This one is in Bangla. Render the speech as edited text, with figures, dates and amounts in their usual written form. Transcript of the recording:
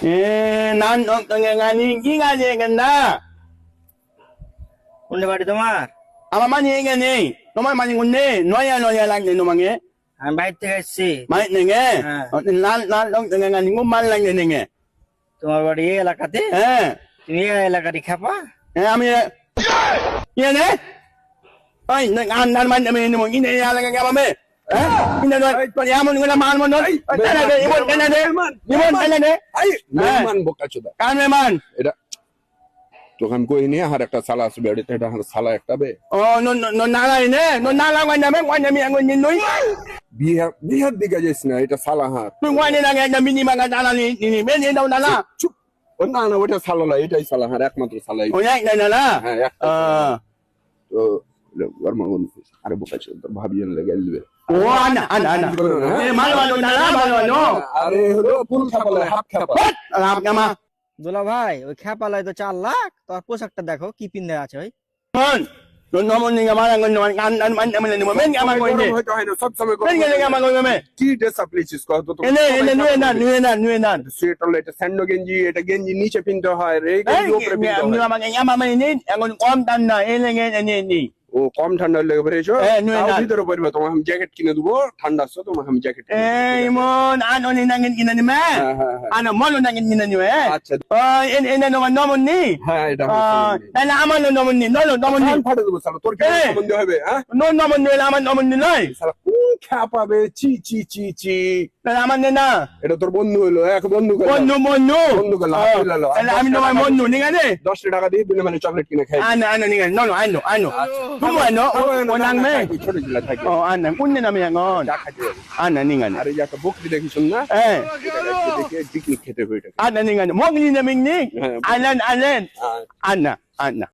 난 어떤 애가니 이가 되겠나? কোনটা বাড়ি তোমার? 아마 많이 얘기하네. 너만 많이 건네. 너야 랑게 너망에. আমি বাইরে থেকে আসছি। 많이 내게. 응. 난 어떤 애가니 뭐 말랑게 내게. তোমার বাড়ি এই এলাকাতে? 예. তুমি এই এলাকারই খাপা? আমি 얘네? 아이 난 만나면 뭐 이네 야랑게 가면 근데 너 야문 그나 말문 너 따라게 이번 따라게 이번 따라게 আই মেহমান বোকাচোদা কামেমান এটা তোকে আমি কই নিয়ে আর একটা সালা আছে বেড়িতে এটা আর সালা একটা বে 너 나라이네 너 나라 관냐면 안 거니 너이 বিহার দিকে যাইস না এটা সালা হাত 너 관이랑에 나 미니마가 나라니 니 맨이 너 나라 চুপ ও না না ওটা সালা না এটাই সালা হার একমাত্র সালাই 오냐 나라 হ্যাঁ একটা তো ওর মন আরে বোকাচোদা ভাবিয়েন লাগে দিবে 오 안나 말로 나라 আরে হলো ফুল খাপালে হাফ খাপা 라마 দুলা ভাই ওই খেপালায় তো 4 লাখ, তোর পোশাকটা দেখো কি পিন্দে আছে ওই। 너 너무 네가 말한 건 난 만나면 뭐 맨 가만 거인데 হয়তো হয় না সব সময় 맨 가만 거이면 কি ড্রেস আপ লিচিস কত তো এনে নুয়ে난 সোয়েটার এটা স্যান্ডো গেঞ্জি এটা গেঞ্জি নিচে পিনতে হয় রে গেঞ্জি উপরে পিনতে হয় 니가 막 야마마니 এখন কম দাম না এলেগে এনে ও কম ঠান্ডা লেগে পড়েছো নুয়ে তাও না। ভিতরে পড়বে তোমাকে আমি জ্যাকেট কিনে দেবো ঠান্ডা আসছে তোমাকে আমি জ্যাকেট 에이몬 안 오니 나긴 기나니마 안 뭘로 나긴 기나니마 আচ্ছা এনে 너가 넘었니 হ্যাঁ এটা 나는 아만로 넘었니 너로 넘었니 কান ফাটে দেবো শালা তোর কি সম্বন্ধ হবে হ্যাঁ 너 넘었니 아만 넘었니 너이 শালা কোন খ্যাপাবে চি চি চি চি 나 아만 내나 এটা তোর বন্ধু হলো এক বন্ধু 뭔누 বন্ধু গেল আমি তোমার বন্ধু নিগা নে 10 টাকা দিয়ে বিনামূল্যে চকলেট কিনে খাই আনো নিগা ননো আনো তুমি আনো ওনাংমে ছোট জিলা থাকে আনো কোননে নামে এখন যা খাইতে হবে। আনো নিগা আরে যে একটা বকরি দেখিস না এ দেখে পিকনিক খেতে হবে এটা আনো নিগা 먹니 나밍니 알렌 হ্যাঁ 안나